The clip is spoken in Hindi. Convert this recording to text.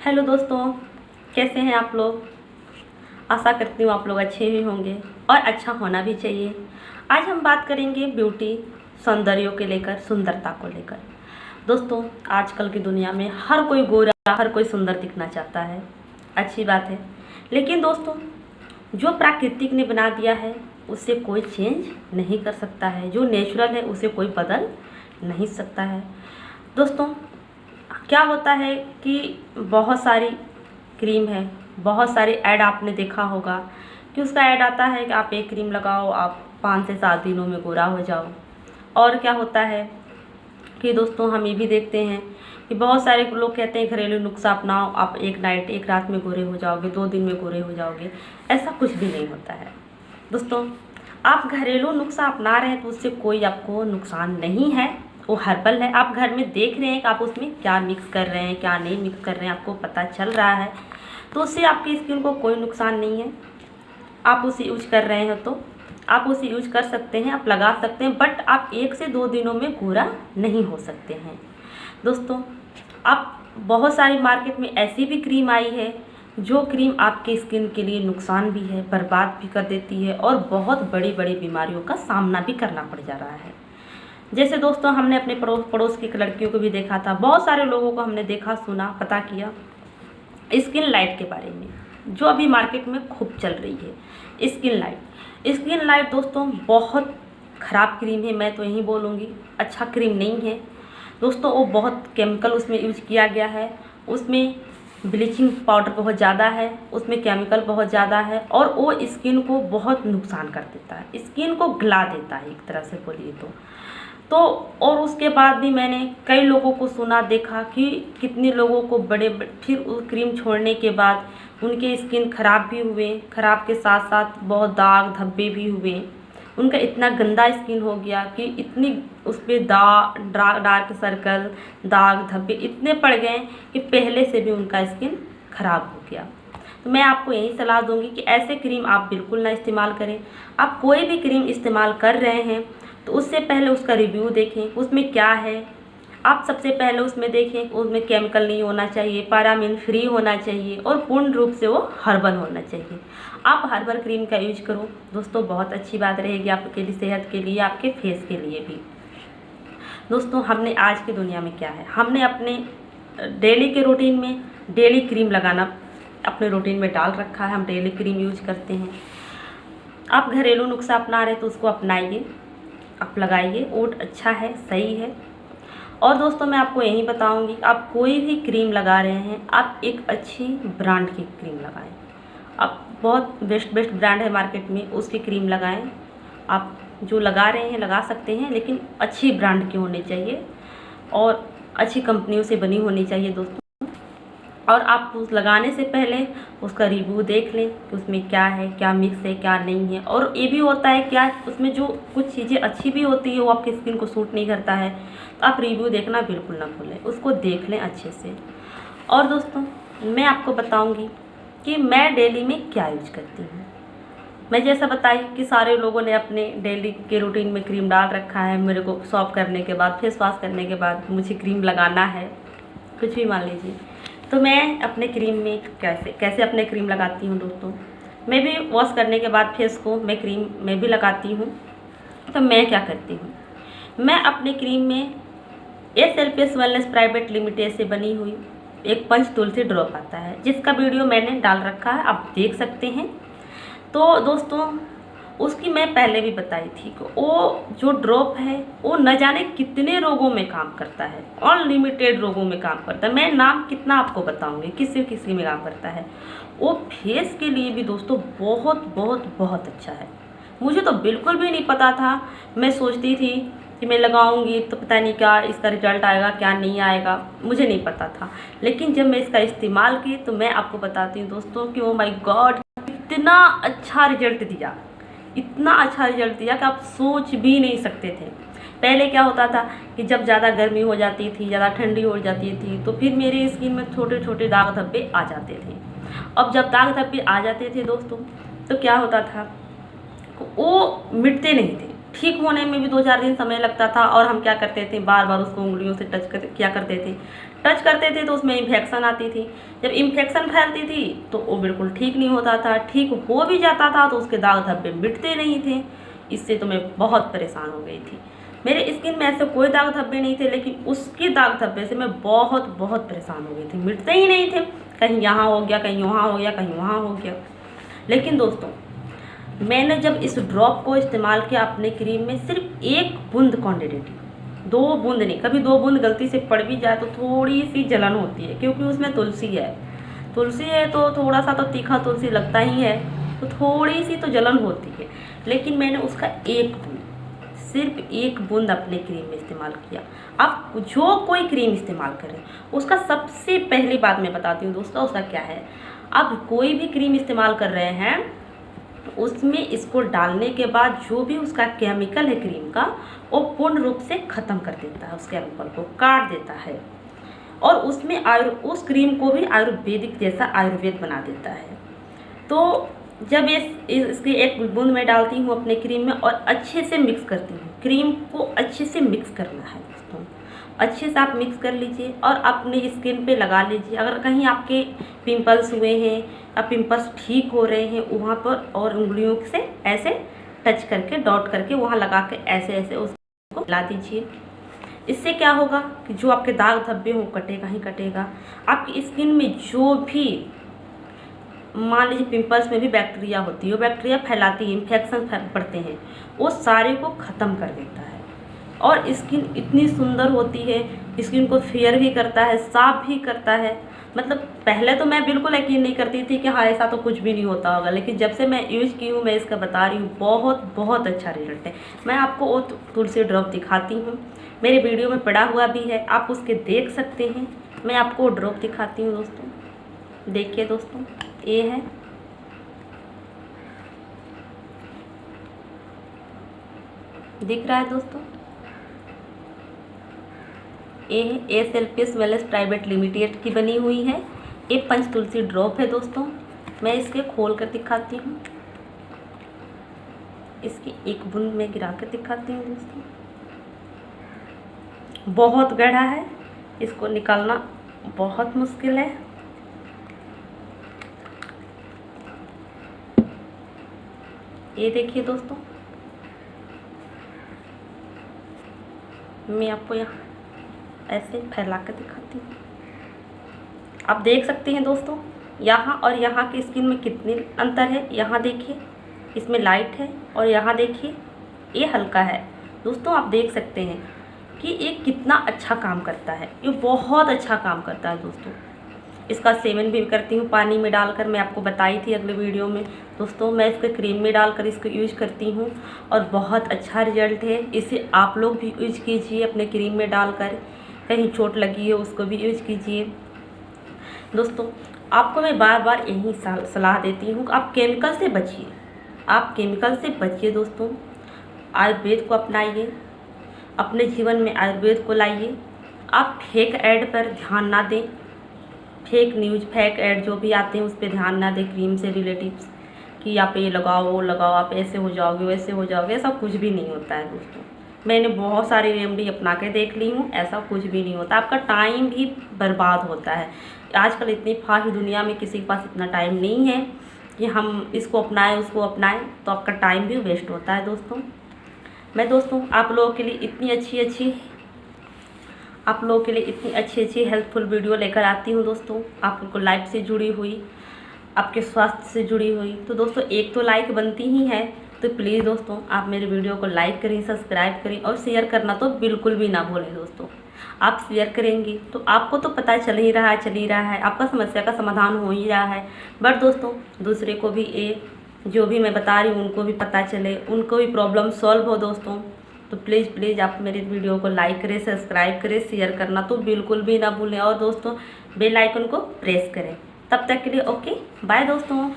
हेलो दोस्तों, कैसे हैं आप लोग। आशा करती हूँ आप लोग अच्छे ही होंगे और अच्छा होना भी चाहिए। आज हम बात करेंगे ब्यूटी, सौंदर्य के लेकर, सुंदरता को लेकर। दोस्तों, आजकल की दुनिया में हर कोई गोरा, हर कोई सुंदर दिखना चाहता है, अच्छी बात है। लेकिन दोस्तों, जो प्राकृतिक ने बना दिया है उसे कोई चेंज नहीं कर सकता है। जो नेचुरल है उसे कोई बदल नहीं सकता है। दोस्तों, क्या होता है कि बहुत सारी क्रीम है, बहुत सारे ऐड आपने देखा होगा कि उसका ऐड आता है कि आप एक क्रीम लगाओ, आप 5 से 7 दिनों में गोरा हो जाओ। और क्या होता है कि दोस्तों, हम ये भी देखते हैं कि बहुत सारे लोग कहते हैं घरेलू नुस्खा अपनाओ, आप एक रात में गोरे हो जाओगे, 2 दिन में गोरे हो जाओगे। ऐसा कुछ भी नहीं होता है। दोस्तों, आप घरेलू नुस्खा अपना रहे हैं तो उससे कोई आपको नुकसान नहीं है, वो हर्बल है। आप घर में देख रहे हैं कि आप उसमें क्या मिक्स कर रहे हैं, क्या नहीं मिक्स कर रहे हैं, आपको पता चल रहा है, तो उससे आपकी स्किन को कोई नुकसान नहीं है। आप उसे यूज कर रहे हैं तो आप उसे यूज कर सकते हैं, आप लगा सकते हैं, बट आप 1 से 2 दिनों में गोरा नहीं हो सकते हैं। दोस्तों, आप बहुत सारी मार्केट में ऐसी भी क्रीम आई है जो क्रीम आपके स्किन के लिए नुकसान भी है, बर्बाद भी कर देती है और बहुत बड़ी बड़ी बीमारियों का सामना भी करना पड़ जा रहा है। जैसे दोस्तों, हमने अपने पड़ोस की लड़कियों को भी देखा था, बहुत सारे लोगों को हमने देखा, सुना, पता किया स्किन लाइट के बारे में, जो अभी मार्केट में खूब चल रही है। स्किन लाइट दोस्तों बहुत ख़राब क्रीम है, मैं तो यही बोलूँगी, अच्छा क्रीम नहीं है दोस्तों। वो बहुत केमिकल उसमें यूज किया गया है, उसमें ब्लीचिंग पाउडर बहुत ज़्यादा है, उसमें केमिकल बहुत ज़्यादा है और वो स्किन को बहुत नुकसान कर देता है, स्किन को गला देता है एक तरह से बोलिए तो। और उसके बाद भी मैंने कई लोगों को सुना, देखा कि कितने लोगों को फिर क्रीम छोड़ने के बाद उनके स्किन ख़राब भी हुए, ख़राब के साथ साथ बहुत दाग धब्बे भी हुए। उनका इतना गंदा स्किन हो गया कि इतनी उस पर डार्क सर्कल, दाग धब्बे इतने पड़ गए कि पहले से भी उनका स्किन ख़राब हो गया। तो मैं आपको यही सलाह दूंगी कि ऐसे क्रीम आप बिल्कुल ना इस्तेमाल करें। आप कोई भी क्रीम इस्तेमाल कर रहे हैं तो उससे पहले उसका रिव्यू देखें, उसमें क्या है। आप सबसे पहले उसमें देखें, उसमें केमिकल नहीं होना चाहिए, पैराबेन फ्री होना चाहिए और पूर्ण रूप से वो हर्बल होना चाहिए। आप हर्बल क्रीम का यूज करो दोस्तों, बहुत अच्छी बात रहेगी आपके लिए, सेहत के लिए, आपके फेस के लिए भी। दोस्तों, हमने आज की दुनिया में क्या है, हमने अपने डेली के रूटीन में डेली क्रीम लगाना अपने रूटीन में डाल रखा है। हम डेली क्रीम यूज करते हैं। आप घरेलू नुस्खा अपना रहे तो उसको अपनाइए, आप लगाइए, ओट अच्छा है, सही है। और दोस्तों, मैं आपको यही बताऊंगी, आप कोई भी क्रीम लगा रहे हैं, आप एक अच्छी ब्रांड की क्रीम लगाएं। आप बहुत बेस्ट ब्रांड है मार्केट में, उसकी क्रीम लगाएं। आप जो लगा रहे हैं लगा सकते हैं, लेकिन अच्छी ब्रांड की होनी चाहिए और अच्छी कंपनियों से बनी होनी चाहिए दोस्तों। और आप उस लगाने से पहले उसका रिव्यू देख लें कि उसमें क्या है, क्या मिक्स है, क्या नहीं है। और ये भी होता है क्या, उसमें जो कुछ चीज़ें अच्छी भी होती है वो आपकी स्किन को सूट नहीं करता है, तो आप रिव्यू देखना बिल्कुल ना भूलें, उसको देख लें अच्छे से। और दोस्तों, मैं आपको बताऊंगी कि मैं डेली में क्या यूज करती हूँ। मैं जैसा बताई कि सारे लोगों ने अपने डेली के रूटीन में क्रीम डाल रखा है। मेरे को सॉप करने के बाद, फेस वॉश करने के बाद मुझे क्रीम लगाना है, कुछ भी मान लीजिए। तो मैं अपने क्रीम में कैसे अपने क्रीम लगाती हूँ दोस्तों। मैं भी वॉश करने के बाद फेस को मैं भी लगाती हूँ। तो मैं क्या करती हूँ, मैं अपने क्रीम में SLPS वेलनेस प्राइवेट लिमिटेड से बनी हुई एक पंच तुलसी ड्रॉप आता है, जिसका वीडियो मैंने डाल रखा है, आप देख सकते हैं। तो दोस्तों, उसकी मैं पहले भी बताई थी कि वो जो ड्रॉप है वो न जाने कितने रोगों में काम करता है, अनलिमिटेड रोगों में काम करता है। मैं नाम कितना आपको बताऊंगी, किसी में काम करता है। वो फेस के लिए भी दोस्तों बहुत बहुत बहुत अच्छा है। मुझे तो बिल्कुल भी नहीं पता था। मैं सोचती थी कि मैं लगाऊंगी तो पता नहीं क्या इसका रिजल्ट आएगा, क्या नहीं आएगा, मुझे नहीं पता था। लेकिन जब मैं इसका इस्तेमाल की तो मैं आपको बताती हूँ दोस्तों कि ओ माय गॉड, इतना अच्छा रिजल्ट दिया, इतना अच्छा रिजल्ट दिया कि आप सोच भी नहीं सकते थे। पहले क्या होता था कि जब ज़्यादा गर्मी हो जाती थी, ज़्यादा ठंडी हो जाती थी, तो फिर मेरी स्किन में छोटे छोटे दाग धब्बे आ जाते थे। अब जब दाग धब्बे आ जाते थे दोस्तों, तो क्या होता था, वो मिटते नहीं थे। ठीक होने में भी 2-4 दिन समय लगता था और हम क्या करते थे, बार बार उसको उंगलियों से किया करते थे। टच करते थे तो उसमें इन्फेक्शन आती थी। जब इन्फेक्शन फैलती थी तो वो बिल्कुल ठीक नहीं होता था, ठीक हो भी जाता था तो उसके दाग धब्बे मिटते नहीं थे। इससे तो मैं बहुत परेशान हो गई थी। मेरे स्किन में ऐसे कोई दाग धब्बे नहीं थे, लेकिन उसके दाग धब्बे से मैं बहुत बहुत परेशान हो गई थी, मिटते ही नहीं थे। कहीं यहाँ हो गया, कहीं वहाँ हो गया, कहीं वहाँ हो गया। लेकिन दोस्तों, मैंने जब इस ड्रॉप को इस्तेमाल किया अपने क्रीम में, सिर्फ 1 बूंद क्वान्टिटी, 2 बूंद नहीं, कभी 2 बूंद गलती से पड़ भी जाए तो थोड़ी सी जलन होती है, क्योंकि उसमें तुलसी है। तुलसी है तो थोड़ा सा तो तीखा तुलसी लगता ही है, तो थोड़ी सी तो जलन होती है। लेकिन मैंने उसका 1 बूंद, सिर्फ 1 बूंद अपने क्रीम में इस्तेमाल किया। आप जो कोई क्रीम इस्तेमाल करें, उसका सबसे पहली बात मैं बताती हूँ दोस्तों, उसका क्या है। आप कोई भी क्रीम इस्तेमाल कर रहे हैं, उसमें इसको डालने के बाद जो भी उसका केमिकल है क्रीम का, वो पूर्ण रूप से ख़त्म कर देता है, उस केमिकल को काट देता है, और उसमें उस क्रीम को भी आयुर्वेदिक जैसा आयुर्वेद बना देता है। तो जब इसके 1 बूंद मैं डालती हूँ अपने क्रीम में और अच्छे से मिक्स करती हूँ, क्रीम को अच्छे से मिक्स करना है दोस्तों, अच्छे से आप मिक्स कर लीजिए और अपने स्किन पे लगा लीजिए। अगर कहीं आपके पिंपल्स हुए हैं या पिंपल्स ठीक हो रहे हैं, वहाँ पर और उंगलियों से ऐसे टच करके, डॉट करके वहाँ लगा के ऐसे ऐसे उसको ला दीजिए। इससे क्या होगा कि जो आपके दाग धब्बे हों कटेगा ही कटेगा। आपकी स्किन में जो भी, मान लीजिए पिंपल्स में भी बैक्टीरिया होती है, वो बैक्टीरिया फैलाती है, इन्फेक्शन पड़ते हैं, वो सारे को ख़त्म कर देता है। और स्किन इतनी सुंदर होती है, स्किन को फेयर भी करता है, साफ भी करता है। मतलब पहले तो मैं बिल्कुल यकीन नहीं करती थी कि हाँ ऐसा तो कुछ भी नहीं होता होगा, लेकिन जब से मैं यूज़ की हूँ, मैं इसका बता रही हूँ, बहुत बहुत अच्छा रिजल्ट है। मैं आपको वो तुलसी ड्रॉप दिखाती हूँ, मेरे वीडियो में पड़ा हुआ भी है, आप उसके देख सकते हैं। मैं आपको वो ड्रॉप दिखाती हूँ दोस्तों, देखिए दोस्तों, ये है, दिख रहा है दोस्तों, ये है एस वेलनेस प्राइवेट लिमिटेड की बनी हुई है। ये पंचतुलसी ड्रॉप है दोस्तों। मैं इसके खोल कर दिखाती हूँ, इसकी 1 बूंद में गिरा कर दिखाती हूँ दोस्तों। बहुत गाढ़ा है, इसको निकालना बहुत मुश्किल है। ये देखिए दोस्तों, मैं आपको यहाँ ऐसे फैला कर दिखाती हूँ। आप देख सकते हैं दोस्तों, यहाँ और यहाँ की स्किन में कितनी अंतर है। यहाँ देखिए, इसमें लाइट है, और यहाँ देखिए ये हल्का है। दोस्तों आप देख सकते हैं कि ये कितना अच्छा काम करता है, ये बहुत अच्छा काम करता है दोस्तों। इसका सेवन भी करती हूँ पानी में डालकर, मैं आपको बताई थी अगले वीडियो में दोस्तों। मैं इसके क्रीम में डालकर इसको यूज करती हूँ और बहुत अच्छा रिजल्ट है। इसे आप लोग भी यूज कीजिए अपने क्रीम में डालकर। कहीं चोट लगी है उसको भी यूज कीजिए दोस्तों। आपको मैं बार बार यही सलाह देती हूँ कि आप केमिकल से बचिए, आप केमिकल से बचिए दोस्तों। आयुर्वेद को अपनाइए, अपने जीवन में आयुर्वेद को लाइए। आप फेक ऐड पर ध्यान ना दें, फेक न्यूज़, फेक ऐड जो भी आते हैं उस पर ध्यान ना दें क्रीम से रिलेटिव्स, कि आप ये लगाओ वो लगाओ, आप ऐसे हो जाओगे वैसे हो जाओगे। ऐसा कुछ भी नहीं होता है दोस्तों। मैंने बहुत सारी रेमेडी अपना के देख ली हूँ, ऐसा कुछ भी नहीं होता। आपका टाइम भी बर्बाद होता है। आजकल इतनी फास्ट दुनिया में किसी के पास इतना टाइम नहीं है कि हम इसको अपनाएं उसको अपनाएं, तो आपका टाइम भी वेस्ट होता है दोस्तों। मैं दोस्तों आप लोगों के लिए इतनी अच्छी हेल्पफुल वीडियो लेकर आती हूँ दोस्तों, आपको लाइफ से जुड़ी हुई, आपके स्वास्थ्य से जुड़ी हुई। तो दोस्तों एक तो लाइक बनती ही है, तो प्लीज़ दोस्तों आप मेरे वीडियो को लाइक करें, सब्सक्राइब करें और शेयर करना तो बिल्कुल भी ना भूलें दोस्तों। आप शेयर करेंगे तो आपको तो पता चल ही रहा है, आपका समस्या का समाधान हो ही रहा है। बट दोस्तों दूसरे को भी ये जो भी मैं बता रही हूँ उनको भी पता चले, उनको भी प्रॉब्लम सॉल्व हो दोस्तों। तो प्लीज़ आप मेरे वीडियो को लाइक करें, सब्सक्राइब करें, शेयर करना तो बिल्कुल भी ना भूलें, और दोस्तों बेल आइकन को प्रेस करें। तब तक के लिए ओके बाय दोस्तों।